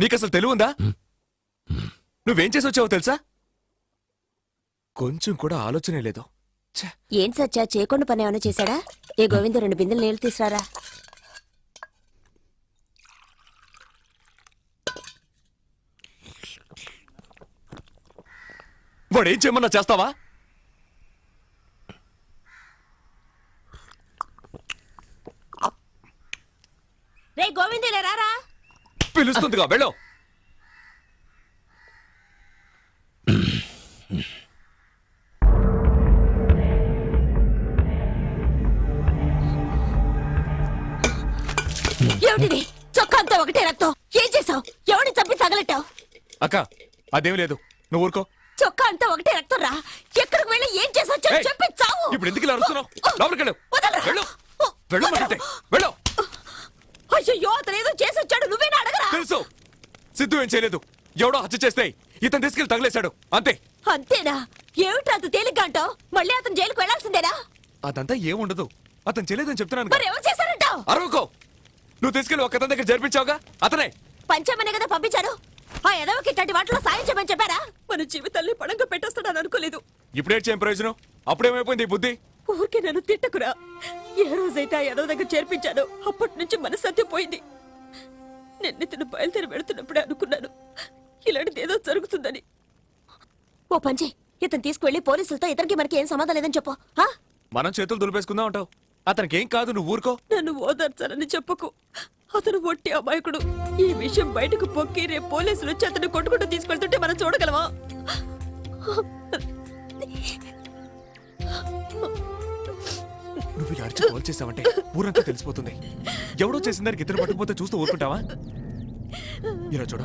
నీకసలు తెలివుందా? నువ్వేం చేసి వచ్చావో తెలుసా? కొంచెం కూడా ఆలోచనే లేదు. ఏం సచ్చా చేయకుండా పని ఏమైనా చేశాడా? ఏ గోవింద 2 బిందెలు నీళ్లు తీసుకురారా. వాడు ఏం చేయమన్నా చేస్తావా? రే గోవిందులే రారా. పిలుస్తుందిగా, వెళ్ళు. ఏమిటిది? చొక్కా అంతా ఒకటే రక్తం. ఏం చేసావు? ఎవరిని చంపి తగలెట్టావు? అక్క, అదేం లేదు, నువ్వు ఊరుకో. చొక్కా అంతా ఒకటే రక్తం రా. ఎక్కడికి వెళ్ళి ఏం చేసావు చెప్పి చావు. ఇప్పుడు ఎందుకు ఇలా అరుస్తున్నావు? లోపలికి వెళ్ళు. వదలరా. వెళ్ళు. వెళ్ళమంటుంటే వెళ్ళు. అయ్యో, అతను ఏదో చేసి వచ్చాడు, నువ్వేనా అడగరా? తెలుసు. సిద్ధు ఏం చేయలేదు. ఎవడో హత్య చేస్తే ఇతను తీసుకెళ్లి తగిలేశాడు, అంతే. అంతేనా? ఏమిటి అంత తేలిగ్గా అంటావు? మళ్ళీ అతను జైలుకు వెళ్లాల్సిందేనా? అదంతా ఏముండదు. అతను చేయలేదని చెప్తున్నాను. మరి ఎవరు చేశారంటావు? అరవకో. నువ్వు తీసుకెళ్ళి ఒక అతని దగ్గర జరిపించావుగా, అతనే. పంచమనే కదా పంపించారు. ఆ ఎదవకి ఇట్లాంటి వాటిలో సాయం చేయమని చెప్పారా? మన జీవితాన్ని పడంగా పెట్టేస్తాడని అనుకోలేదు. ఇప్పుడేం చేయం ప్రయోజనం? అప్పుడేమైపోయింది ఈ బుద్ధి? ఊరికే నన్ను తిట్టకురా. ఏ రోజైతే ఆ ఎదవ దగ్గర చేర్పించానో అప్పటి నుంచి మనశ్శాంతి పోయింది. నిన్ను బయలుదేరి వెళుతున్నప్పుడే అనుకున్నాను ఇలాంటిది ఏదో జరుగుతుందని. ఓ పంచే, ఇతను తీసుకువెళ్ళి పోలీసులతో ఇతనికి మనకి ఏం సంబంధం లేదని చెప్పు. మనం చేతులు దులిపేసుకుందాం అంటావు. అతనికి ఏం కాదు, నువ్వు ఊరుకో. నన్ను ఓదార్చాలని చెప్పకు. అతను ఒట్టి అమాయకుడు. ఈ విషయం బయటకు పొక్కి రేపు పోలీసులు వచ్చి అతను కొట్టుకుంటూ తీసుకెళ్తుంటే మనం చూడగలమా? నువ్వు ఇలా అరిచి కాల్ చేసావంటే ఊరంతా తెలిసిపోతుంది. ఎవడో చేసిన దానికి ఇతను పట్టుకుపోతే చూస్తూ ఊరుకుంటావా? ఇలా చూడు,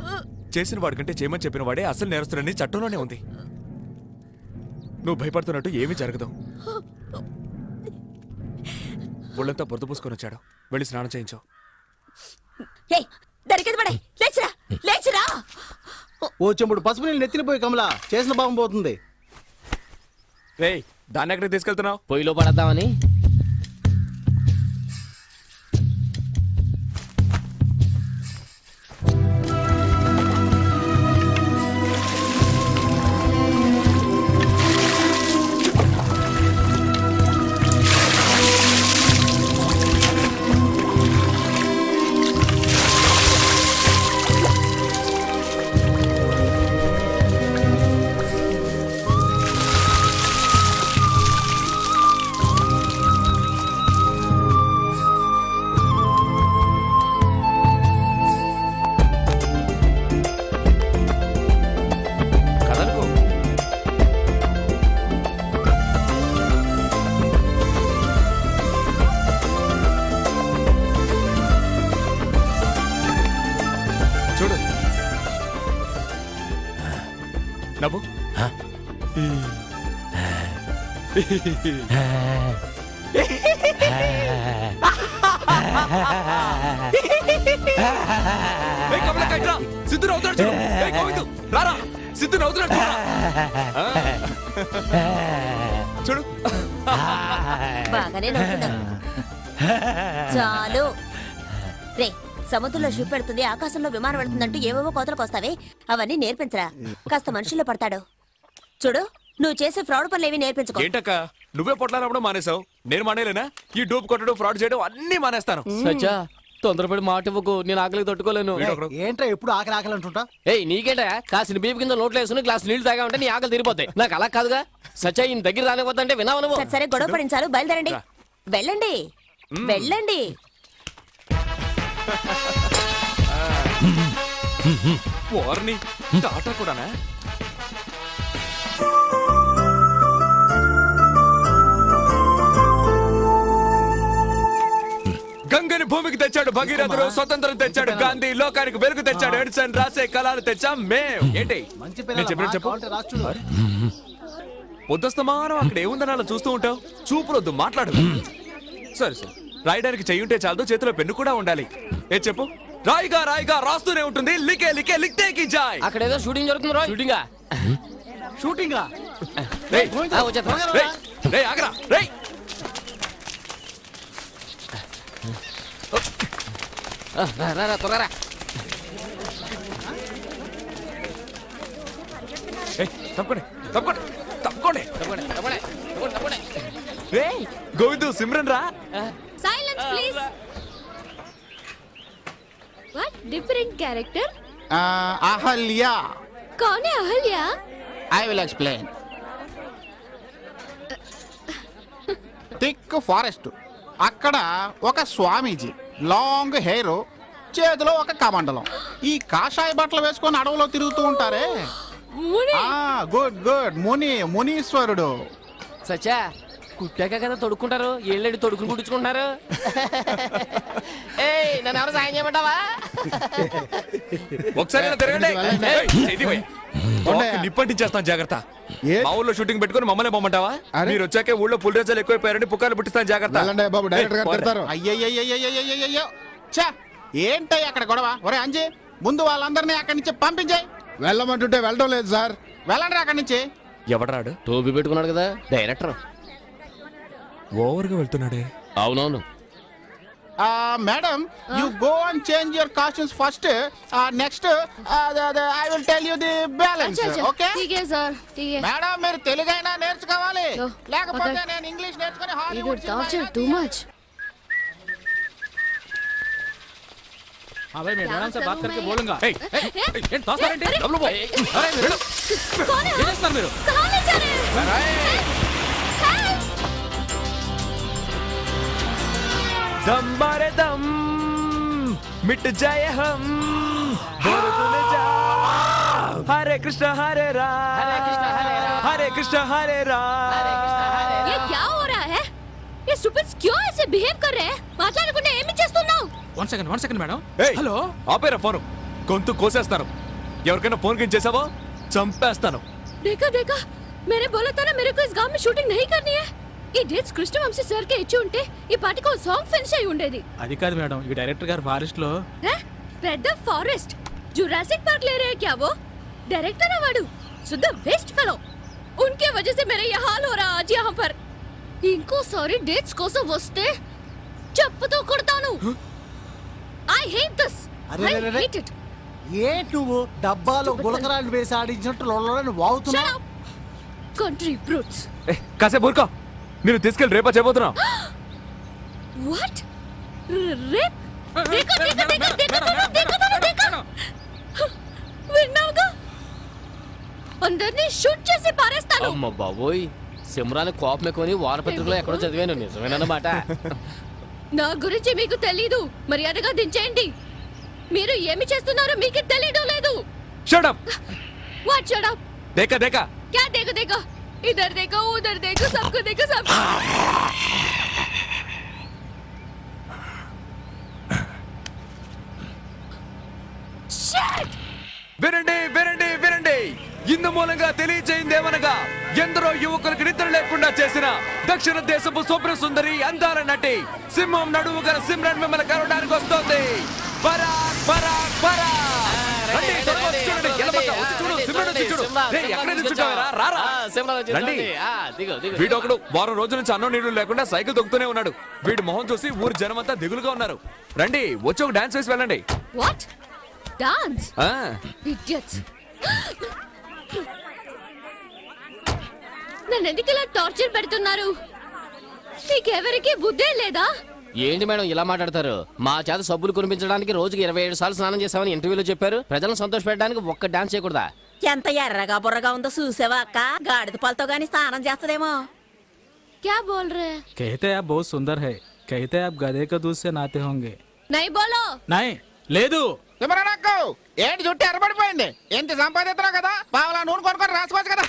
చేసిన వాడికంటే చేయమని చెప్పిన వాడే అసలు నేరస్తుడని చట్టంలోనే ఉంది. నువ్వు భయపడుతున్నట్టు ఏమీ జరగదు. ఒళ్ళంతా బురద పూసుకొని వచ్చాడు, వెళ్ళి స్నానం చేయించు. ఓ చెంబుడు పసుపు నీళ్ళు నెత్తినిపోయి కమలా చేసిన భావం పోతుంది. రేయ్, దాన్ని ఎక్కడికి తీసుకెళ్తున్నావు? పొయ్యిలో పడద్దామని. చూడు, నవ్వు. సిద్ధు నవ్వుతాడు చూడు. గోవిందు రారా, సిద్ధు నవ్వుతున్నాడు చూడు. బాగానే నవ్వుతున్నావు. చాలు రే. సముద్రంలో షిప్ పెడుతుంది, ఆకాశంలో విమానం వెళ్తుందంటూ ఏవేవో కోతలకు వస్తావే, అవన్నీ నేర్పించరా. కాస్త మనుషుల్లో పడతాడు. చూడు, నువ్వు చేసే ఫ్రాడ్ పనులు ఏవి నేర్పించుకో. ఏంటక్క, నువ్వే పొట్లాడడం మానేసావు, నేను మానేలేనా? ఈ డూప్ కొట్టడం, ఫ్రాడ్ చేయడం అన్ని మానేస్తాను. సచ్చా, తొందరపడి మాట ఇవ్వకు, నేను ఆకలికి తట్టుకోలేను. ఏంట్రా ఎప్పుడు ఆకలి ఆకలి అంటుంటా? ఏయ్, నీకేంటా కాసిన బీపు కింద నోట్లో వేసుకుని గ్లాస్ నీళ్లు తాగా ఉంటే నీ ఆకలి తీరిపోతాయి. నాకు అలా కాదుగా. సచ్చా, ఈయన దగ్గర రానిపోతుంటే వినావు నువ్వు. సరే గొడవ పడించాలు, బయలుదేరండి. వెళ్ళండి వెళ్ళండి. వార్ని టాటా కూడానా? గంగని భూమికి తెచ్చాడు భగీరథుడు, స్వతంత్రం తెచ్చాడు గాంధీ, లోకానికి వెలుగు తెచ్చాడు ఎడిసన్, రాసే కళలు తెచ్చాం మేం. ఏంటి నేను చెప్పిన చెప్పు. పొద్దుస్తమానం అక్కడ ఏముందని అలా చూస్తూ ఉంటావు? చూపులొద్దు, మాట్లాడు. సరే సరే, రాయడానికి చెయ్యుంటే చాలదు, చేతిలో పెన్ను కూడా ఉండాలి. ఏ చెప్పు. రాయిగా రాయిగా రాస్తూనే ఉంటుంది, లికే లికే లిక్తే కి జాయ్. అక్కడ ఏదో షూటింగ్ జరుగుతుంది. షూటింగా షూటింగా? ఆగరా రేయ్. త్వరగా ఏయ్, తప్పకోండి తప్పకోండి తప్పకోండి తప్పండి, తప్పండి, తప్పండి, తప్పండి. రేయ్ గోవిందు సిమ్రన్ రా silence please. What different character? Ahalya. कौन है Ahalya? I will explain. Thick forest, అక్కడ ఒక స్వామీజీ, లాంగ్ హెయిర్, చేతిలో ఒక కమండలం. ఈ కాషాయ బట్టలు వేసుకొని అడవిలో తిరుగుతూ ఉంటారే. मुनि. Good good, మునీశ్వరుడు. సచ్చా కుట్టాక కదా తొడుక్కుంటారు, ఏళ్ళెడి తొడుకుని కుట్టించుకుంటున్నారు. ఏయ్ నన్ను ఎవరు సాయం చేయమంటావా? ఒకసారి ఇలా తిరగండి. ఏయ్, ఇది పోయి. తోకకి నిప్పంటించేస్తాను, జాగ్రత్త. ఏ? మా ఊళ్ళో షూటింగ్ పెట్టుకొని మమ్మల్ని పొమ్మంటావా? అరే. మీరు వచ్చాకే ఊళ్ళో పులిరేజాలు ఎక్కువైపోయారని పుకార్లు పుట్టిస్తాను, జాగ్రత్త. వెళ్ళండి బాబు, డైరెక్టర్ గారు ఏయ్, తిడతారు. అయ్యయ్యయ్యయ్యయ్యో, ఛా, ఏంటయ్య అక్కడ గొడవ? ఒరే అంజీ, ముందు వాళ్ళందరినీ అక్కడి నుంచి పంపించాయి. వెళ్ళమంటుంటే వెళ్ళడం లేదు సార్. వెళ్ళండి అక్కడి నుంచి. ఎవడరాడు? టోపీ పెట్టుకున్నాడు కదా డైరెక్టర్. ఓవర్గా వెళ్తున్నాడే. అవునవును. Madam, you go and change your costumes first. Next I will tell you the balance. Okay ठीक है सर, ठीक है. మేడం, మీరు తెలుగైనా నేర్చుకోవాలి, ఓ, లేకపోతే okay. నేను ఇంగ్లీష్ నేర్చుకుని You Hollywood got torture too much. हाँ भाई, मैं मैडम से बात करके बोलूंगा. ఏయ్, ఏయ్, ఏయ్, ఏంటి తోస్తారేంటి? డబ్బులు పో. अरे मेरे कौन है? ये सर मेरे कहाँ ले जा रहे हैं? दम बारे दम मिट जाए हम बोल जा हरे कृष्ण हरे राम हरे कृष्ण हरे राम हरे कृष्ण हरे राम. ये क्या हो रहा है? ये स्टूपिड्स क्यों ऐसे बिहेव कर रहे हैं? మాట్లాడకుండా ఏమి చేస్తున్నావు? One second madam. ఏయ్, हेलो. ఆపేరా ఫోను. గొంతు కోసేస్తాను. ఎవరికైనా ఫోన్ కింద చేసావో చంపేస్తాను. देखा देखा, मैंने बोला था ना मेरे को इस गांव में शूटिंग नहीं करनी है. ఈ డేట్స్ కృష్ణవంశీ సార్ కి ఇచ్చి ఉంటే ఈ పాటికి ఒక సాంగ్ ఫినిష్ అయి ఉండేది. అది కాదు మేడం, ఈ డైరెక్టర్ గారు ఫారెస్ట్ లో రెడ్ ఫారెస్ట్ जुरासिक पार्क ले रहे हैं क्या वो? डायरेक्टर है वाडू, शुद्ध वेस्ट फेलो. उनके वजह से मेरा ये हाल हो रहा आज यहाँ पर. इनको सारी डेट्स కోసం వస్తే చెప్పుతో కొడతాను. I hate this. అరే, I అరే, అరే. hate it. ఏంటి నువ్వు డబ్బాలో గులకరాలు వేసి ఆడించినట్టు లొల్లని Shut వాగుతున్నావు? up. Country brutes. ఏయ్, కాసేపు ఊరుకో. నేను తీసుకెళ్ళి రేపా చేయబోతున్నా. What? Rape? देखो देखो देखो देखो तूने देखा? విన్నావుగా? అందరినీ షూట్ చేసి పారేస్తాను. అమ్మ బాబోయ్, సిమ్రాన్ కోపం ఎక్కువని వారపత్రికలో ఎక్కడో చదివాను. నిజమేనన్నమాట. నా గురించి మీకు తెలీదు, మర్యాదగా దించేయండి. మీరు ఏమి చేస్తున్నారో మీకు తెలియడం లేదు. Shut up. What shut up? దేకా దేకా. क्या देखो देखो, इधर देखो उधर देखो, सबको देखो सब. Shit! వినండి వినండి వినండి. ఇందు మూలంగా తెలియజేయిందేమనగా ఎందరో యువకులకు నిద్ర లేకుండా చేసిన దక్షిణ దేశపు స్వప్న సుందరి అందాల నటి సింహం నడుము గల సిమ్రన్ మిమ్మల్ని కలవడానికి వస్తోంది. పరాక్ పరాక్ పరాక్. రండి, త్వరగా వచ్చి చూడండి. ఎల్లబక్క, వచ్చి చూడు, సిమ్రన్ వచ్చి చూడు. రేయ్, ఎక్కడ నిల్చుంటావురా? రారా. రండి. వీడొకడు వారం రోజుల నుంచి అన్నం నీళ్లు లేకుండా సైకిల్ తొక్కుతూనే ఉన్నాడు. వీడి మొహం చూసి ఊరి జనమంతా దిగులుగా ఉన్నారు. రండి, వచ్చి ఒక డాన్స్ వేసి వెళ్ళండి. What? Dance? ఆ, Idiots. నన్ను ఎందుకు ఇలా టార్చర్ పెడుతున్నారు? మీకెవరికి బుద్ధే లేదా? ఏంటి మేడం ఇలా మాట్లాడతారు? మా చేత సబ్బులు కురిపించడానికి రోజుకి 27 సార్లు స్నానం చేస్తామని ఇంటర్వ్యూలో చెప్పారు. ప్రజలను సంతోషపెట్టడానికి ఒక్క డాన్స్ చేయకూడదా? ఎంత ఎర్రగా బుర్రగా ఉందో చూసావా అక్క? గాడిద పాలతో గాని స్నానం చేస్తదేమో. क्या बोल रहे हैं? कहते हैं आप बहुत सुंदर है, कहते हैं आप गधे का दूध से नहाते होंगे. नहीं बोलो. नहीं లేదు. తిమ్మరాకు, ఏంటి చుట్టూ ఎర్రబడిపోయింది? ఎంత సంపాదిస్తున్నావు కదా, పావలా నూనె కొనుక్కొని రాసుకోవచ్చు కదా.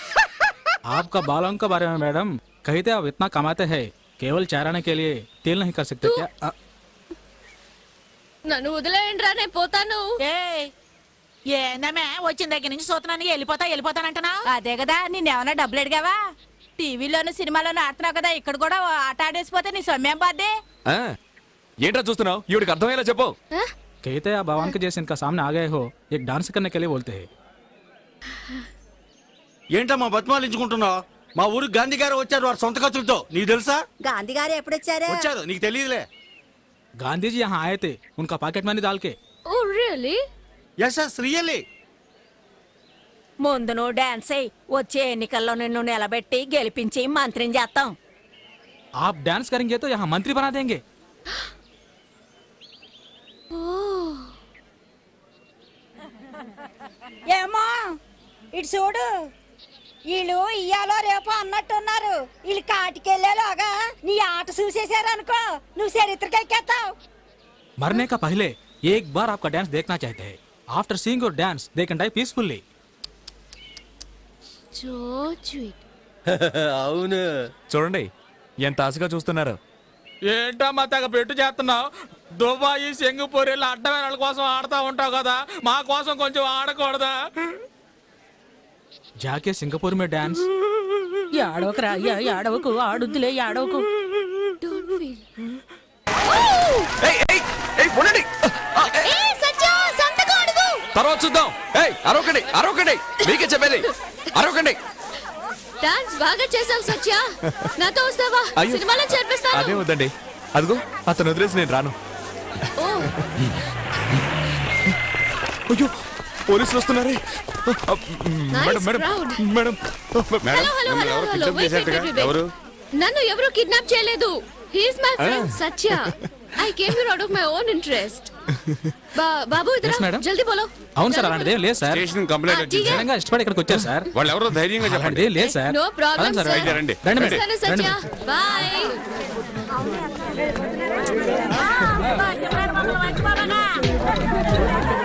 आपका बालों के बारे में मैडम, कहते आप इतना कमाते हैं, केवल चाराने के लिए तेल नहीं कर सकते क्या? నన్ను వదిలేయండి రా, నేను పోతాను. ఏందమ్మే వచ్చిన దగ్గర నుంచి చూస్తున్నాను వెళ్ళిపోతానంటున్నా. అదే కదా, నిన్నేమన్నా డబ్బులు అడిగావా? టీవీలోను సినిమాలోను ఆడుతున్నావు కదా, ఇక్కడ కూడా ఆట ఆడేసిపోతే నీ సొమ్మేం బాధ్యే? ఆ, ఏంట్రా చూస్తున్నావు? ఈవిడికి అర్థమయ్యేలా చెప్పు. कहते हैं आप भगवान के जैसे इनका सामने आ गए हो, एक डांस करने के लिए बोलते हैं. ఏంటమ్మా బతిమాలించుకుంటున్నావు? మా ఊరికి గాంధీ గారు వచ్చారు వారి సొంత ఖర్చులతో. నీకు తెలుసా? గాంధీ గారు ఎప్పుడొచ్చారు? వచ్చారు, నీకు తెలియదులే. गांधी जी यहाँ आए थे, उनका पॉकेट मनी डाल के. Oh really? Yes yes really. ముందు నువ్వు డాన్స్ అయ్యి వచ్చే ఎన్నికల్లో నిన్ను నిలబెట్టి గెలిపించి మంత్రిని చేస్తాం. आप डांस करेंगे तो यहाँ मंत्री बना देंगे. ఏమో ఇటు చూడు, వీళ్ళు ఇయ్యాలో రేపు అన్నట్టున్నారు. వీళ్ళు కాటికెళ్ళేలోగా నీ ఆట చూసేశారు అనుకో, నువ్వు చరిత్రకెక్కేస్తావు. मरने का पहले एक बार आपका डांस देखना चाहते हैं. After seeing your dance they can die peacefully. అవును. చూడండి ఎంత ఆశగా చూస్తున్నారు. ఏంటమ్మా తెగ పెట్టు చేస్తున్నావు? దుబాయ్ సింగపూర్ వెళ్ళి అడ్డమైన కోసం ఆడుతూ ఉంటావు కదా, మా కోసం కొంచెం ఆడకూడదా? జాకే సింగపూర్ మే డాన్స్. ఏడవకురా, ఏడవకు, ఆడుద్దులే, ఏడవకు. ఏయ్, ఏయ్, ఏయ్, ఉండండి. తర్వాత చూద్దాం. ఏయ్, అరవకండి, అరవకండి, మీకే చెప్పేది, అరవకండి. డాన్స్ బాగా చేసావు సత్య, నాతో వస్తావా? అయ్యో. సినిమాలో చేర్పిస్తాను. అదే వద్దండి, అదిగో అతను వదిలేసి నేను రాను. అయ్యో, పోలీసులు వస్తున్నారే. Madam, madam, crowd. Madam, hello hello hello hello wait, wait, wait, wait. ఎవరు? నన్ను ఎవరు కిడ్నాప్ చేయలేదు. He is my friend Satya. I came here out of my own interest. బాబు Yes, ఇతరా madam. జల్దీ బోలో. అవును సార్, అలాంటిది ఏం లేదు సార్. స్టేషన్ కంప్లైంట్ ఆ, ఠీక్ హై. నిజంగా ఇష్టపడి ఇక్కడికి వచ్చారు సార్. వాళ్ళు ఎవరో ధైర్యంగా చెప్పండి. అలాంటిది ఏం లేదు సార్. No problem, పదండి సార్, sir. రండి, రండి, రండి రండి. మేడం. సరే రండి సత్య, మేడం. బాయ్.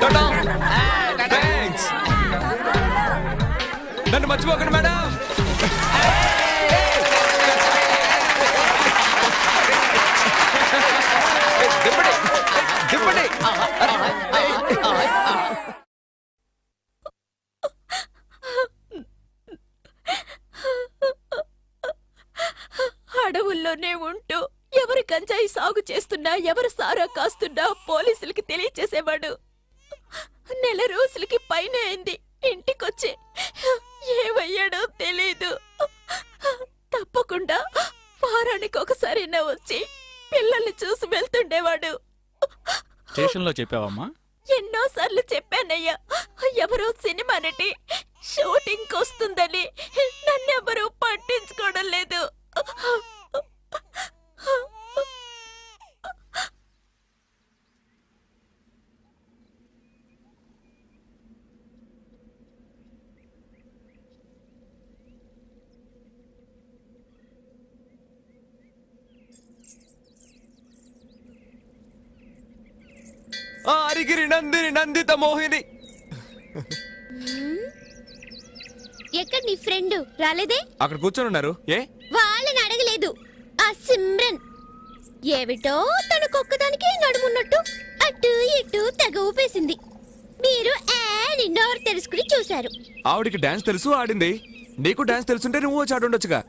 టాటా. Thanks. నన్ను మర్చిపోకండి మేడం. దింపండి, దింపండి. అడవుల్లోనే ఉంటూ ఎవరు గంజాయి సాగు చేస్తున్నా, ఎవరు సారా కాస్తున్నా పోలీసులకి తెలియచేసేవాడు. నెల రోజులకి పైన అయింది ఇంటికొచ్చి. ఏమయ్యాడో తెలీదు. తప్పకుండా వారానికి ఒకసారైనా వచ్చి పిల్లల్ని చూసి వెళ్తుండేవాడు. స్టేషన్ లో చెప్పావమ్మా? ఎన్నోసార్లు చెప్పానయ్యా, ఎవరో సినిమా నటి షూటింగ్ వస్తుందని. నన్నెవరూ పట్టించుకోవడం లేదు. అరిగిరి నందిని నందిత మోహిని. ఎక్కడ నీ ఫ్రెండ్ రాలేదే? అక్కడ కూర్చొని ఉన్నారు. ఏ వాళ్ళని అడగలేదు. ఆ సిమ్రన్ ఏమిటో తనకొక్కదానికి నడుమున్నట్టు అటు ఇటు తెగ ఊపేసింది. మీరు నోరు తెలుసుకుని చూశారు. ఆవిడికి డాన్స్ తెలుసు, ఆడింది. నీకు డాన్స్ తెలుసుంటే నువ్వు వచ్చి ఆడుండొచ్చుగా.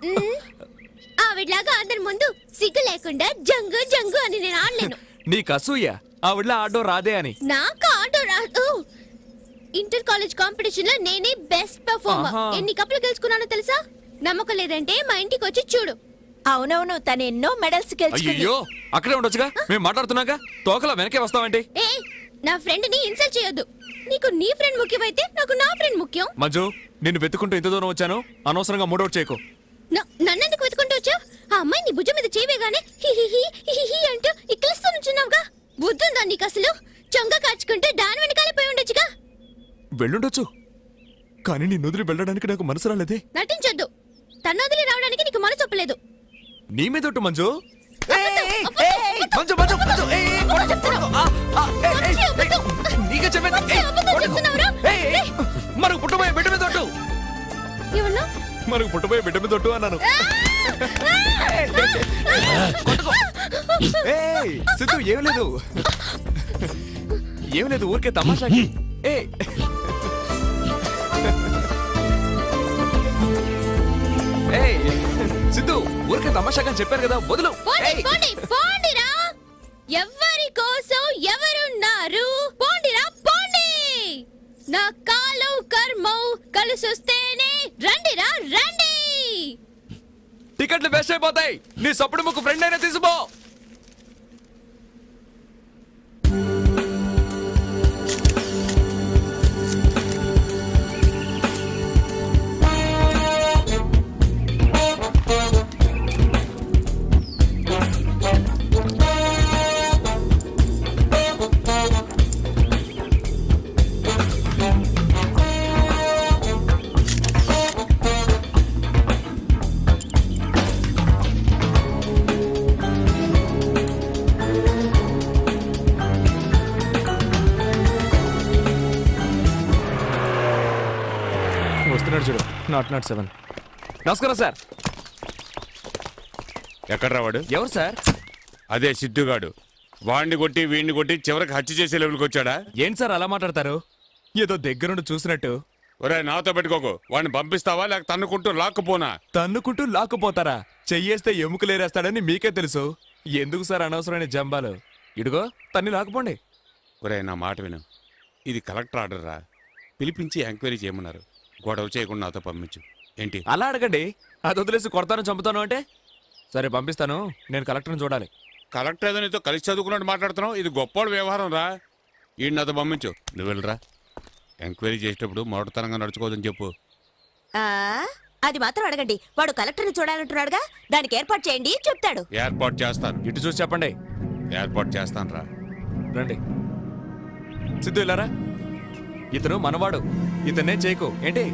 ఆవిడలాగా అందరి ముందు సిగ్గు లేకుండా జంగు జంగు అని నేను ఆడలేను. నీకు అసూయ ఆవిడలా ఆడడం రాదే అని. నాకు ఆట రాదు. ఇంటర్ కాలేజ్ కాంపిటీషన్ లో నేనే బెస్ట్ పర్ఫార్మర్. ఆహా. ఎన్ని కప్పులు గెలుచుకున్నానో తెలుసా? నమ్మకం లేదంటే మా ఇంటికి వచ్చి చూడు. అవునవును, తను ఎన్నో మెడల్స్ గెలుచుకుంది. అయ్యో, అక్కడే ఉండొచ్చుగా. మేము మాట్లాడుతున్నాగా తోకలా వెనకే వస్తావంటే. ఏ నా ఫ్రెండ్ ని ఇన్సల్ట్ చేయొద్దు. నీకు నీ ఫ్రెండ్ ముఖ్యమైతే నాకు నా ఫ్రెండ్ ముఖ్యం. మంజు, నిన్ను వెతుకుంటూ ఇంత దూరం వచ్చాను. అనవసరంగా మూడౌట్ చేయకు. నన్నెందుకు వెతుకుంటూ వచ్చావు? ఆ అమ్మాయి నీ భుజం మీద చేయగానే హిహిహి అంటూ ఇక్కలిస్తూ నుంచున్నావుగా. బుద్ధుందా నీకు అసలు? చొంగ కాచుకుంటూ దాని వెనకాలే పోయి ఉండొచ్చుగా. వెళ్ళుండొచ్చు, కానీ నీ నుదిరి వెళ్ళడానికి నాకు మనసు రాలేదే. నటించొద్దు. తన వదిలి రావడానికి నీకు మనసు ఒప్పలేదు. నీ మీద ఒట్టు మంజు. అబద్ధం, అబద్ధం. మంజు, మంజు, మంజు. కొడకు, కొడకు. నీకే చెప్పేది. కొడకు. మనకు పుట్టబోయే బిడ్డ మీద ఒట్టు. ఏమన్నా? మనకు పుట్టబోయే బిడ్డ మీద ఒట్టు అన్నాను. కొట్టుకో. ఏయ్, సిద్ధు, ఏం లేదు, ఏం లేదు, ఊరికే తమాషాకి. ఏ ఏయ్, సిద్ధు, ఊరికే తమాషాగా చెప్పారు కదా, వదులు. పోండి, ఏయ్. పోండి, పోండిరా. ఎవరి కోసం ఎవరున్నారు? పోండిరా, పోండి. నా కాలం కర్మం కలిసొస్తేనే రండిరా, రండి. టికెట్లు వేస్ట్ అయిపోతాయి. నీ సప్పుడు ముక్కు ఫ్రెండ్ అయినా తీసుకో. వస్తున్నాడు చూడు. నాట్ 7. నమస్కారం సార్. ఎక్కడ రావాడు? ఎవరు సార్? అదే సిద్ధుగాడు. వాడిని కొట్టి వీడిని కొట్టి చివరికి హత్య చేసే లెవెల్కి వచ్చాడా? ఏంటి సార్ అలా మాట్లాడతారు? ఏదో దగ్గరుండి చూసినట్టు. ఒరే నాతో పెట్టుకోకు. వాడిని పంపిస్తావా లేక తన్నుకుంటూ లాక్కుపోనా? తన్నుకుంటూ లాక్కుపోతారా? చెయ్యేస్తే ఎముకలేరేస్తాడని మీకే తెలుసు. ఎందుకు సార్ అనవసరమైన జంబాలు? ఇడుగో తన్ని లాక్కుపోండి. ఒరే నా మాట విను. ఇది కలెక్టర్ ఆర్డర్ రా. పిలిపించి ఎంక్వైరీ చేయమన్నారు. గొడవ చేయకుండా నాతో పంపించు. ఏంటి? అలా అడగండి. అది వదిలేసి కొడతాను చంపుతాను అంటే సరే పంపిస్తాను. నేను కలెక్టర్ని చూడాలి. కలెక్టర్ ఏదో నీతో కలిసి చదువుకున్నట్టు మాట్లాడుతున్నావు. ఇది గొప్ప వ్యవహారం రా. ఈ నాతో పంపించు. నువ్వు వెళ్ళరా. ఎంక్వైరీ చేసేటప్పుడు మొదటితనంగా నడుచుకోవద్దని చెప్పు. అది మాత్రం అడగండి. వాడు కలెక్టర్ని చూడాలంటున్నాడుగా, దానికి ఏర్పాటు చేయండి చెప్తాడు. ఏర్పాటు చేస్తాను. ఇటు చూసి చెప్పండి. ఏర్పాటు చేస్తాను రా. రండి. సిద్ధు ఇలారా. ఇతను మనవాడు. ఇతనే చేయకు ఏంటి?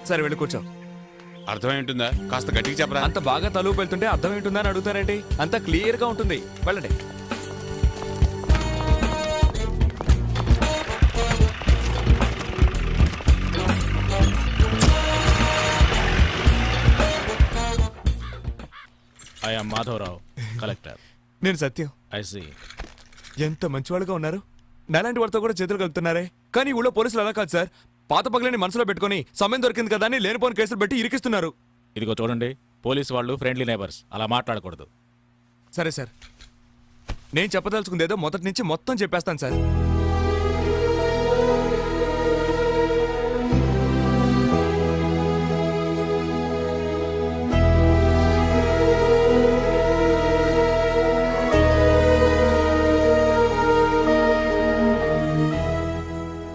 సరే వెళ్ళి కూర్చో. అర్థమేంటుందా? కాస్త గట్టిగా చెప్పరా. అంత బాగా తలుపు వెళ్తుంటే అర్థం ఏంటుందా అని అడుగుతారేంటి? అంత క్లియర్ గా ఉంటుంది. వెళ్ళండి. I'm Madhavarao, collector. నేను సత్యం. I see. ఎంత మంచివాళ్ళుగా ఉన్నారు. నాలాంటి వాడితో కూడా చేతులు కలుపుతున్నారే. కానీ ఊళ్ళో పోలీసులు అలా కాదు సార్. పాత పగలని మనసులో పెట్టుకుని సమయం దొరికింది కదా అని లేనిపోని కేసులు పెట్టి ఇరికిస్తున్నారు. ఇదిగో చూడండి, పోలీసు వాళ్ళు ఫ్రెండ్లీ నైబర్స్, అలా మాట్లాడకూడదు. సరే సార్, నేను చెప్పదలుచుకుందేదో మొదటి నుంచి మొత్తం చెప్పేస్తాను సార్.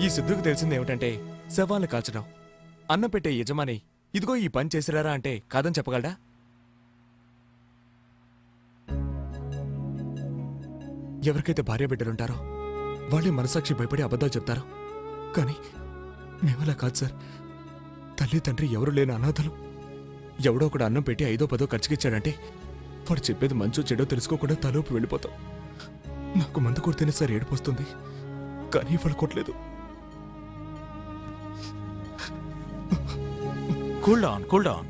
ఈ సిద్ధుకు తెలిసింది ఏమిటంటే శవాలను కాల్చడం. అన్నం పెట్టే యజమాని ఇదిగో ఈ పని చేసిరారా అంటే కాదని చెప్పగలడా? ఎవరికైతే భార్య బిడ్డలుంటారో వాళ్ళే మనసాక్షి భయపడి అబద్ధాలు చెప్తారు. కానీ మేమలా కాదు సార్. తల్లి తండ్రి ఎవరు లేని అనాథలు. ఎవడో ఒకడు అన్నం పెట్టి 5ో 10 ఖర్చుకిచ్చాడంటే వాడు చెప్పేది మంచో చెడో తెలుసుకోకుండా తలోపు వెళ్ళిపోతాం. నాకు మందు కొడితేనే సార్ ఏడుపొస్తుంది, కానీ వాడు కొట్టలేదు. Cool down, cool down.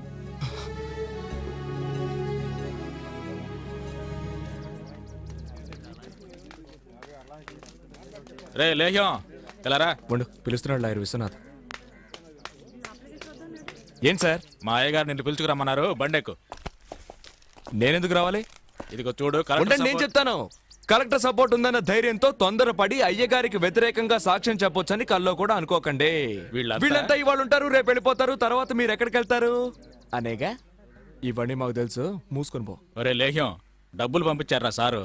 రే లేహ్యం, తెలరా. వండు పిలుస్తున్నాడు లాయర్ విశ్వనాథ్. ఏం సార్? మా అయ్యగారు నిన్ను పిలుచుకురమ్మన్నారు, బండెక్కు. నేనెందుకు రావాలి? ఇదిగో చూడు, ఉండండి, నేను చెప్తాను. కలెక్టర్ సపోర్ట్ ఉందన్న ధైర్యంతో తొందరపడి అయ్యగారికి వ్యతిరేకంగా సాక్ష్యం చెప్పొచ్చని కల్లో కూడా అనుకోకండి. వీళ్ళంతా ఇవాళ ఉంటారు, రేపు వెళ్ళిపోతారు. తర్వాత మీరు ఎక్కడికి వెళ్తారు అనేగా. ఇవన్నీ మాకు తెలుసు, మూసుకొని పో. ఒరే లేహ్యం, డబ్బులు పంపించారా సారు?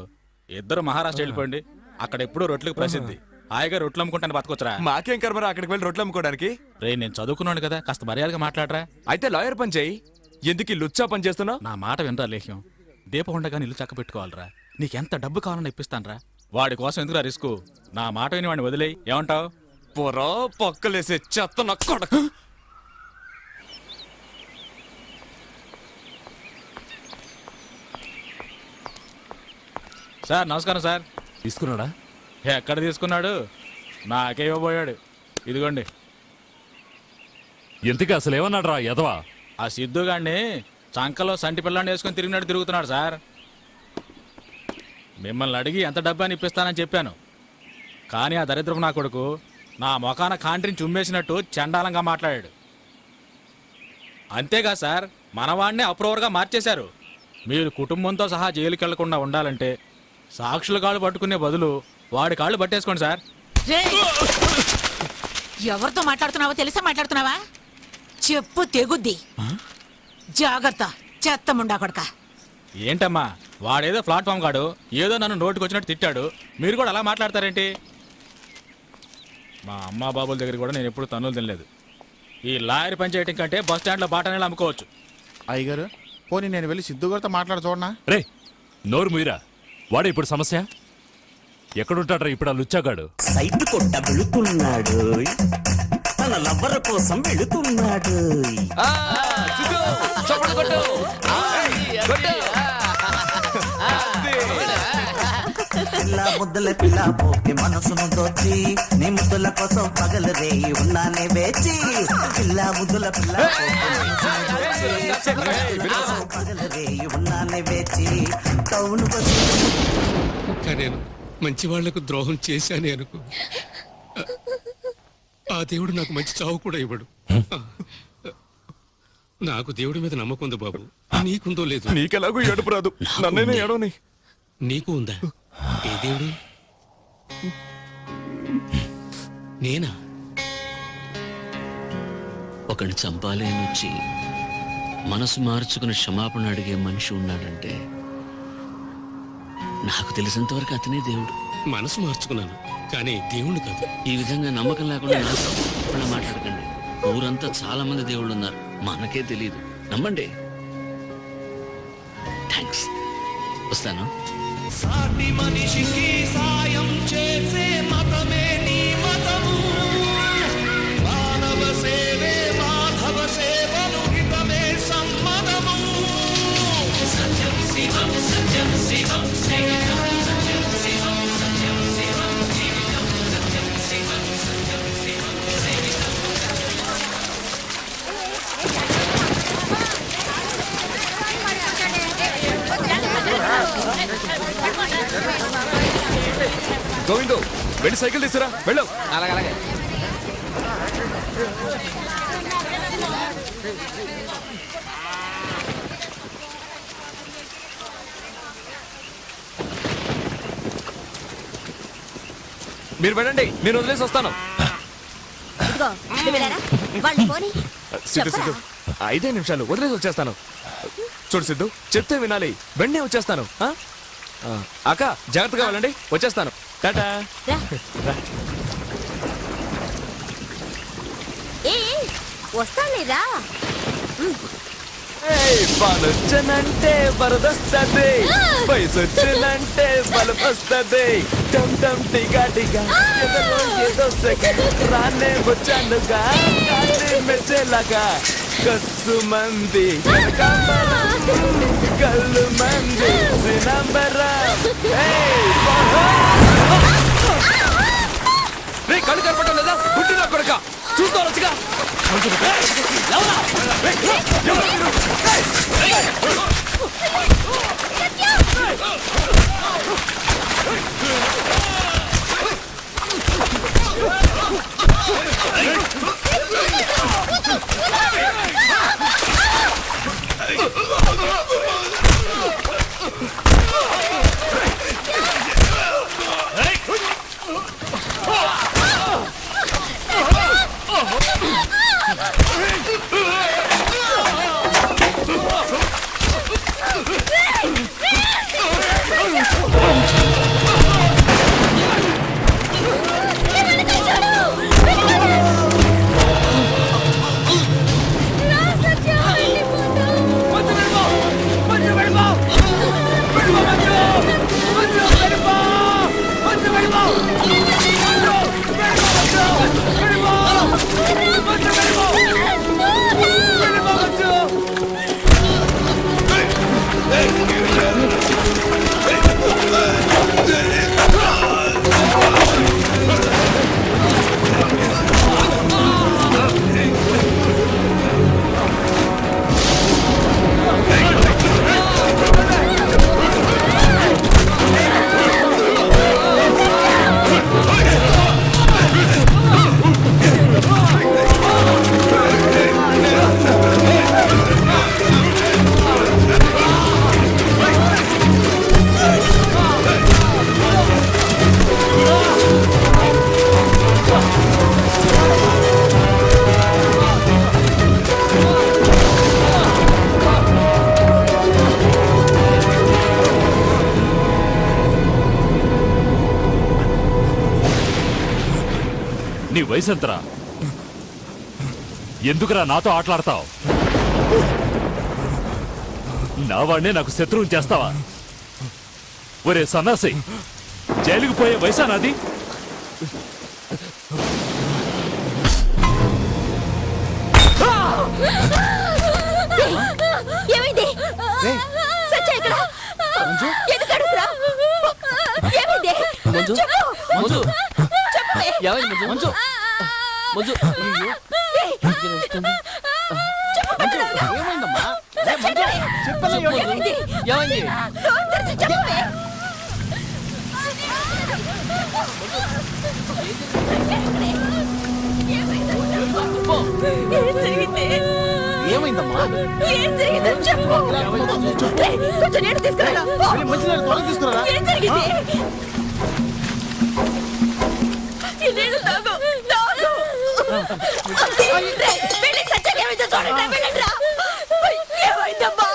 ఇద్దరు మహారాష్ట్ర వెళ్ళిపోండి. అక్కడ ఎప్పుడు రొట్లకు ప్రసిద్ధి. హాయిగా రొట్లు అమ్ముకుంటాను బతకొచ్చరా. మాకేం కర్మరా అక్కడికి వెళ్ళి రొట్లు అమ్ముకోవడానికి? రే నేను చదువుకున్నాను కదా, కాస్త మర్యాదగా మాట్లాడరా. అయితే లాయర్ పని చేయి. ఎందుకు లుచ్చా పని చేస్తున్నావు? నా మాట వినరా లేహ్యం. దీపం ఉండగా ఇల్లు చక్క పెట్టుకోవాలరా. నీకెంత డబ్బు కావాలని ఇప్పిస్తానరా. వాడి కోసం ఎందుకురా రిస్క్? నా మాట విని వాడిని వదిలేయి. ఏమంటావు? పొరా పక్కలేసే చెత్త నా కొడక. సార్ నమస్కారం సార్. తీసుకున్నాడా? ఎక్కడ తీసుకున్నాడు? నాకే ఇవ్వబోయాడు. ఇదిగోండి. ఎందుకు అసలు ఏమన్నాడు రా యదవా? ఆ సిద్ధుగాడిని చంకలో సంటి పిల్లాన్ని వేసుకొని తిరుగుతున్నాడు సార్. మిమ్మల్ని అడిగి ఎంత డబ్బు అని ఇప్పిస్తానని చెప్పాను. కానీ ఆ దరిద్రపు నా కొడుకు నా మొఖాన కాంట్రిని చుమ్మేసినట్టు చండాలంగా మాట్లాడాడు. అంతేగా సార్, మనవాడిని అప్రూవర్గా మార్చేశారు. మీరు కుటుంబంతో సహా జైలుకి వెళ్లకుండా ఉండాలంటే సాక్షుల కాళ్ళు పట్టుకునే బదులు వాడి కాళ్ళు పట్టేసుకోండి సార్. ఎవరితో మాట్లాడుతున్నావో తెలిసే మాట్లాడుతున్నావా? చెప్పు తెగుద్ది. జాగ్రత్త, చెత్తముండా కొడక. ఏంటమ్మా, వాడేదో ప్లాట్ఫామ్ కాడు, ఏదో నన్ను నోటికి వచ్చినట్టు తిట్టాడు. మీరు కూడా అలా మాట్లాడతారేంటి? మా అమ్మా బాబుల దగ్గర కూడా నేను ఎప్పుడు తన్నులు తినలేదు. ఈ లాయర్ పని చేయటం కంటే బస్ స్టాండ్లో బాటనేలా అమ్ముకోవచ్చు. అయ్యగారు పోనీ నేను వెళ్ళి సిద్ధు గారితో మాట్లాడ చూడనా? రే నోరు మీరా. వాడే ఇప్పుడు సమస్య. ఎక్కడుంటాడ్రా ఇప్పుడు ఆ లుచ్చాగాడు? సైట్ కొట్ట వెళుతున్నాడు, తన లవ్వర కోసం వెళుతున్నాడు. వద్దులే పిల్ల పోకి మనసును దోచి నీ ముద్దుల కోసం పగలు రేయి ఉన్నానే వేచి పిల్ల ముద్దుల పిల్ల పగలు రేయి ఉన్నానే వేచి టౌన్ నేను మంచి వాళ్లకు ద్రోహం చేశానే అనుకో, ఆ దేవుడు నాకు మంచి చావు కూడా ఇవ్వడు. నాకు దేవుడి మీద నమ్మకం ఉంది బాబు, నీకుందో లేదు. నీకెలాగో ఏడుపు రాదు, నన్నైనా ఏడవని. నీకు ఉందా? ఏ దేవుడు? నేనా? ఒకడిని చంపాలి అని వచ్చి మనసు మార్చుకుని క్షమాపణ అడిగే మనిషి ఉన్నాడంటే నాకు తెలిసినంతవరకు అతనే దేవుడు. మనసు మార్చుకున్నాను కానీ దేవుణ్ణి కాదు. ఈ విధంగా నమ్మకం లేకుండా ఇలా మాట్లాడకండి. ఊరంతా చాలా మంది దేవుళ్ళు ఉన్నారు, మనకే తెలియదు. నమ్మండి. థ్యాంక్స్, వస్తాను. సాటి మనిషికి సాయం చేసే మతమే నీ మతము. మానవ సేవే మాధవ సేవలు హితమే సమ్మతము. సత్యం శివం సత్యం శివం జీవితం సత్యం శివం సత్యం శివం జీవితం సత్యం శివం సత్యం శివం జీవితం. గోవిందు, వెళ్ళి సైకిల్ తీసుకురా, వెళ్ళు. అలాగే మీరు వెళ్ళండి, నేను వదిలేసి వస్తాను. ఇదిగో, నువ్వు వెళ్ళారా? వాళ్ళని పోనీ. సిద్ధు సిద్ధు, 5 నిమిషాలు వదిలేసి వచ్చేస్తాను. చూడు సిద్ధు, చెప్తే వినాలి, వెంటనే వచ్చేస్తాను. అక్క జాగ్రత్తగా వెళ్ళండి, వచ్చేస్తాను. టాటా. ఏ వస్తానులేరా. పనొచ్చనంటే వరదొస్తుంది, వయసు వచ్చినంటే బలం వస్తుంది. టమ్ టమ్ టిగా టిగా ఏదో సెకండ్ రానే వచ్చానుగా, కానీ మెచ్చేలాగా కస్సు మంది కళ్ళు మంది కళ్ళు కనపడటం లేదా? గుడ్డినా కొడుక చూసుకోవచ్చుగా. నీ వయసెంతరా? ఎందుకురా నాతో ఆటలాడతావు? నా వాడినే నాకు శత్రువుని చేస్తావా? ఒరే సన్నాసి, జైలుకు పోయే వయసా నాది? ఏమైంది? సత్య ఎక్కడ? ఎందుకు అడుగుతురా? ఏమైంది? మంజు మంజు ఏమైంది మంజు మంజు అయ్యో. ఏమైందమ్మా ఏమైంది ఏమైందమ్మా ఏం జరిగిందో చెప్పు. కొంచెం నీళ్ళు తీసుకురా. మంచినీళ్ళు త్వరగా తీసుకురా. ఏం జరిగింది? ఈ నీళ్ళు తాగు. వెళ్ళి సత్యం ఏమైందో చూడండి. వెళ్ళండి రా. ఏమైందమ్మా?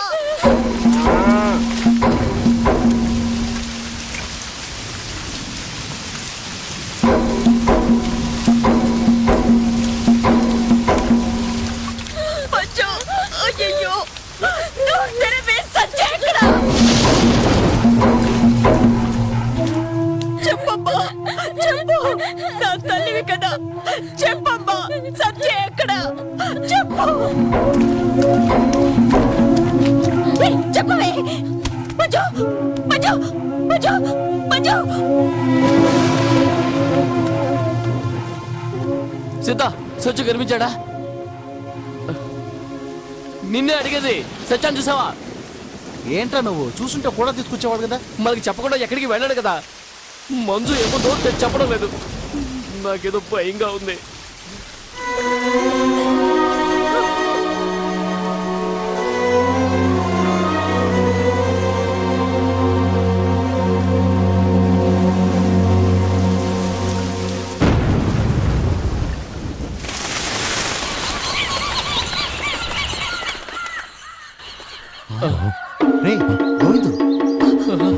అచ్చో, అయ్యయ్యో. నువ్వు తెరవే సత్యం ఎక్కడ? చెప్పమ్మా, చెప్పు. నా తల్లివి కదా, చెప్పమ్మా. సత్య ఎక్కడ? చెప్పు. చెప్పవే. మంజు, మంజు, మంజు, మంజు. సీత సచ్చు కనిపించాడా? నిన్నే అడిగేది. సత్యాన్ని చూసావా? ఏంట్రా నువ్వు చూసుంటే కూడా తీసుకొచ్చేవాడు కదా. మనకి చెప్పకుండా ఎక్కడికి వెళ్ళాడు కదా. మంజు ఏముందో చెప్పడం లేదు. నాకేదో భయంగా ఉంది. రే గోవిందు, సత్యం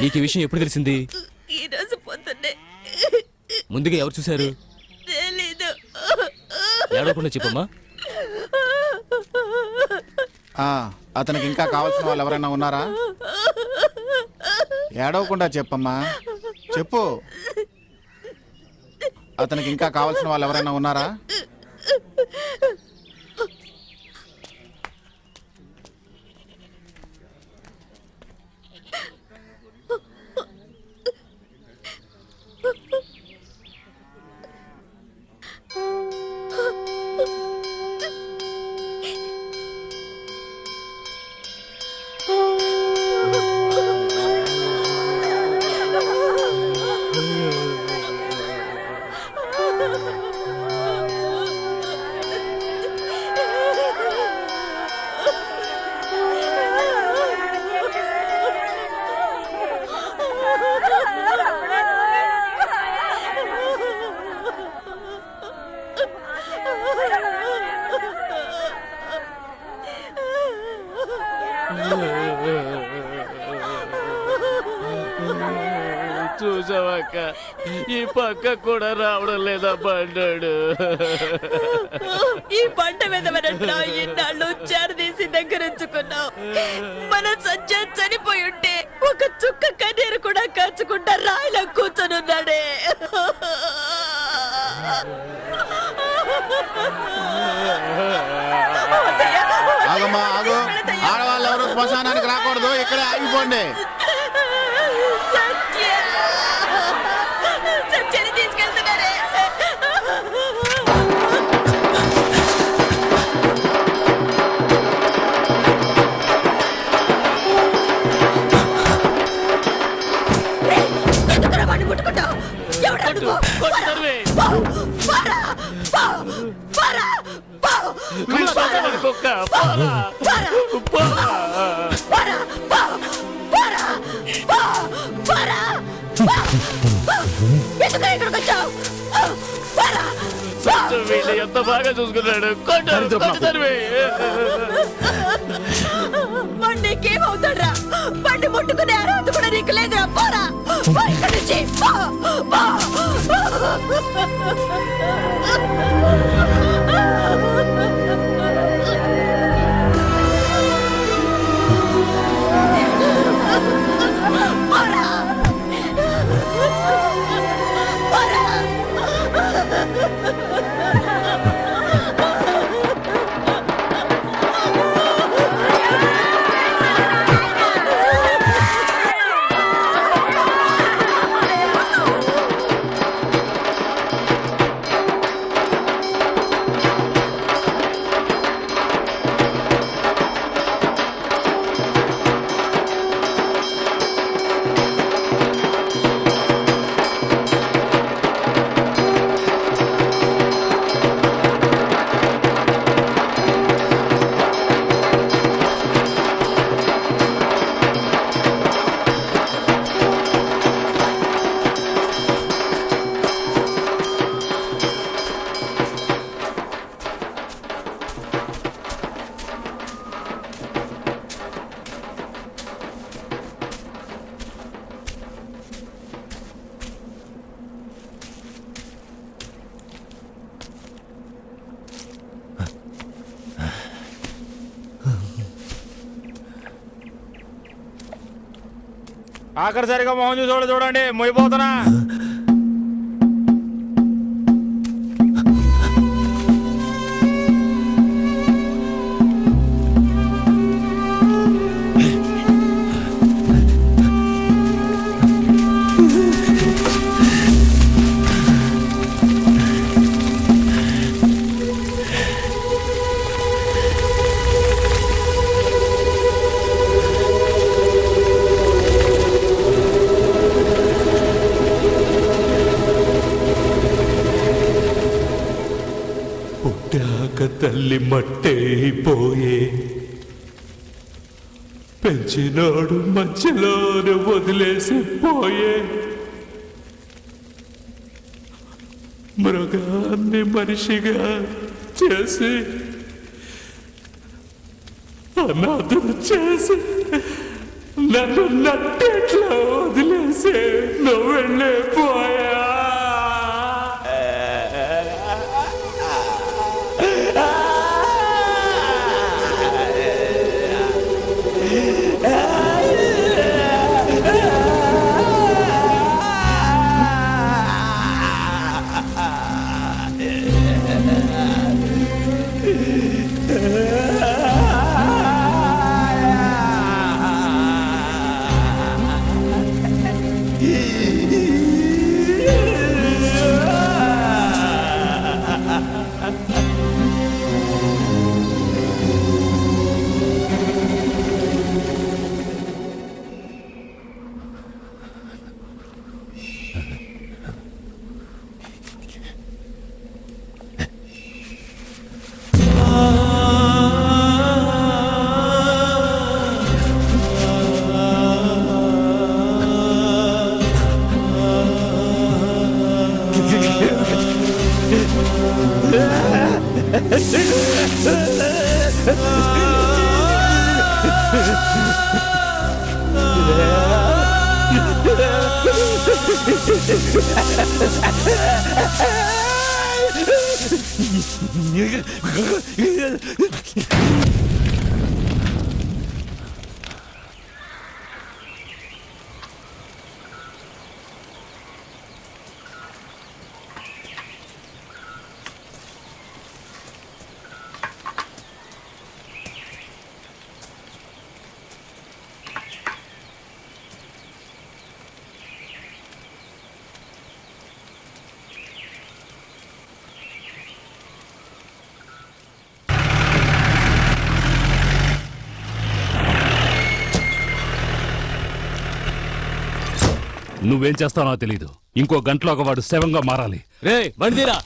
నీకు ఈ విషయం ఎప్పుడు తెలిసింది? ఈ రోజు పొద్దున్నే. ముందుగా ఎవరు చూశారు? తెలీదు. ఏడవకుండా చెప్పమ్మా. అతనికి ఇంకా కావాల్సిన వాళ్ళు ఎవరైనా ఉన్నారా? ఏడవకుండా చెప్పమ్మా, చెప్పు. అతనికి ఇంకా కావాల్సిన వాళ్ళు ఎవరైనా ఉన్నారా? చూసావక్క, ఈ పక్క కూడా రావడం లేదా బండాడు. ఈ పంట మీద ఇన్నాళ్ళు చేరదీసి దగ్గరించుకున్నావు. మన సత్య చనిపోయి ఉంటే ఒక చుక్క కన్నీరు కూడా కాచుకుంటా రాయిలా కూర్చొనున్నాడే. ఆగమ్మా, ఆగు. ఆడవాళ్ళు ఎవరు శ్మశానానికి రాకూడదు, ఇక్కడే ఆగిపోండి. సత్యని తీసుకెళ్తున్నారే. ఎందుకు వాడిని ముట్టుకుంటావు? ఎవడు ఎంత బాగా చూసుకున్నాడు. నీకేమవుతాడ్రా? బండి ముట్టుకునే అర్హత కూడా నీకు లేదురా. పోరా ఇక్కడి నుంచి. ఆఖరిసరిగా మోహన్ చూసి చూడండి, మొయ్యిపోతున్నా. పుట్టాక తల్లి మట్టైపోయే పెంచినోడు మధ్యలోనే వదిలేసి పోయే మృగాన్ని మనిషిగా చేసి అనాథం చేసి నన్ను నట్టేట్లా వదిలేసి నువ్వు వెళ్ళిపోయా. నువ్వేం చేస్తావో తెలీదు. ఇంకో గంటలో ఒక వాడు శవంగా మారాలి. రే బండిరా.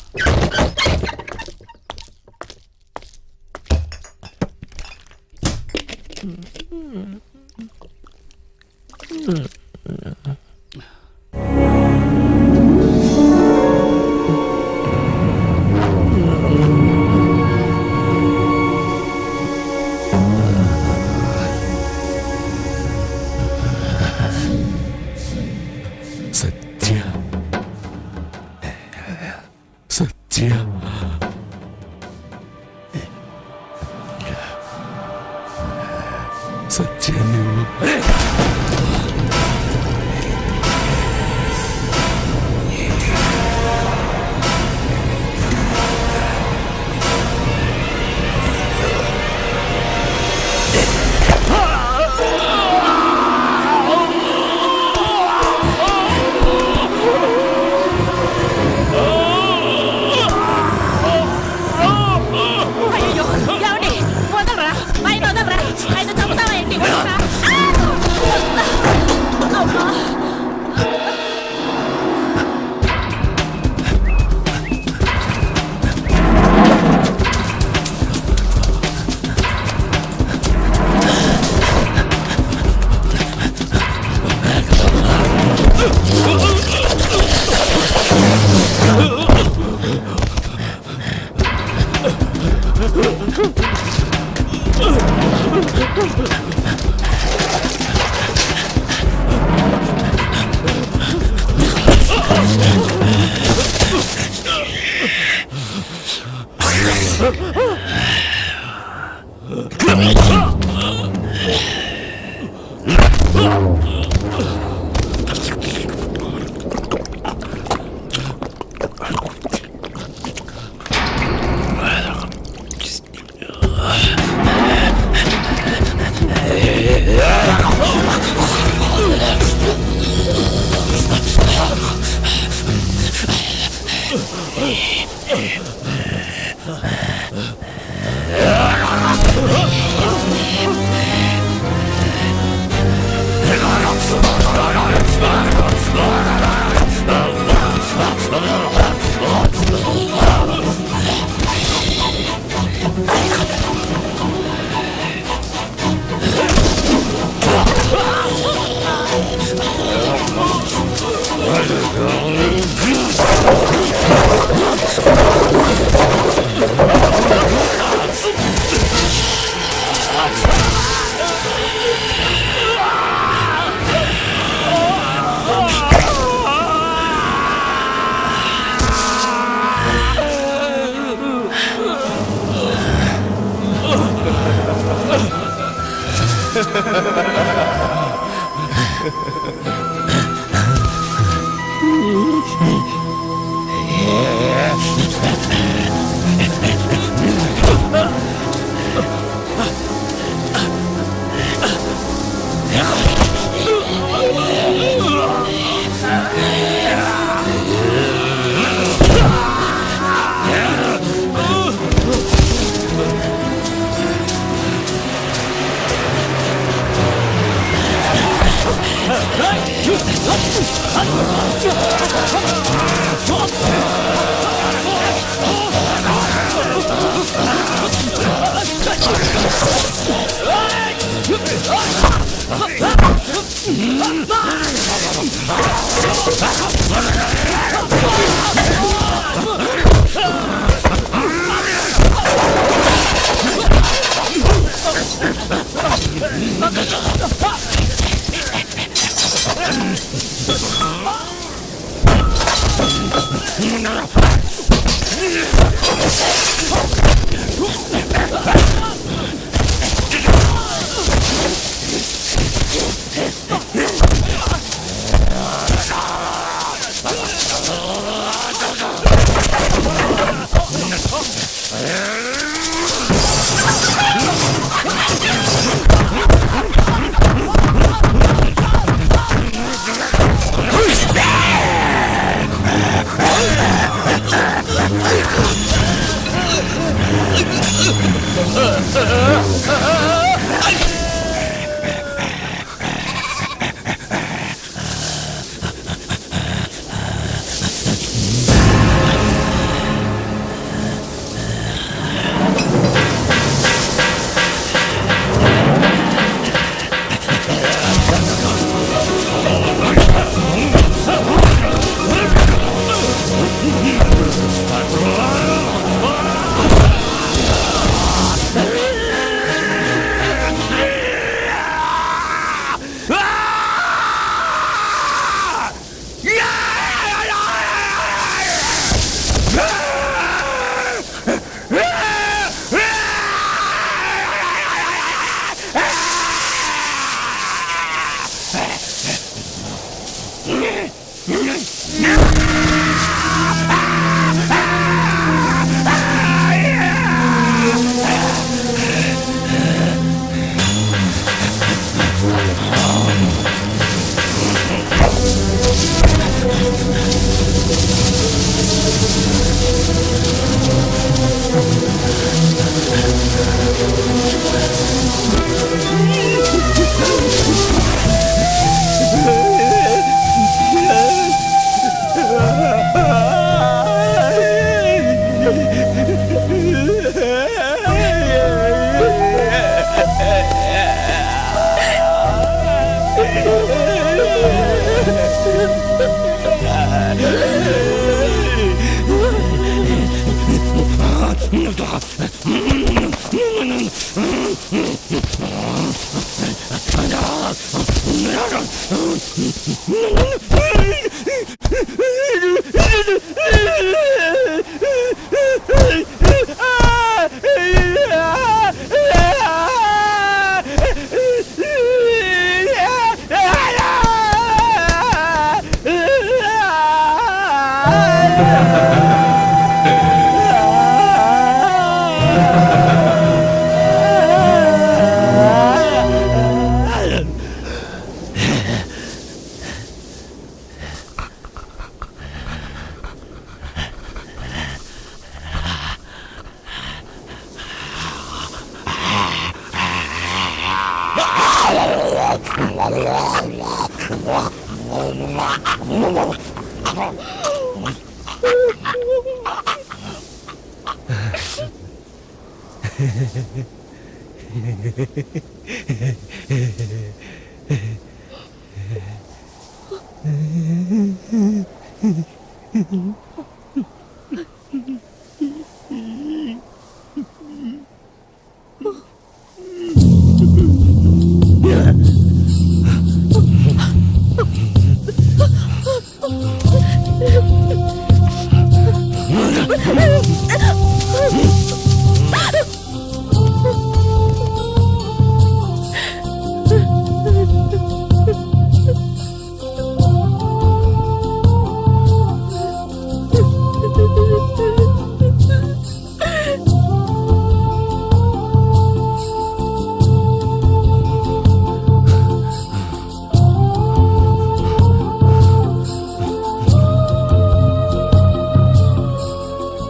ఉమ్.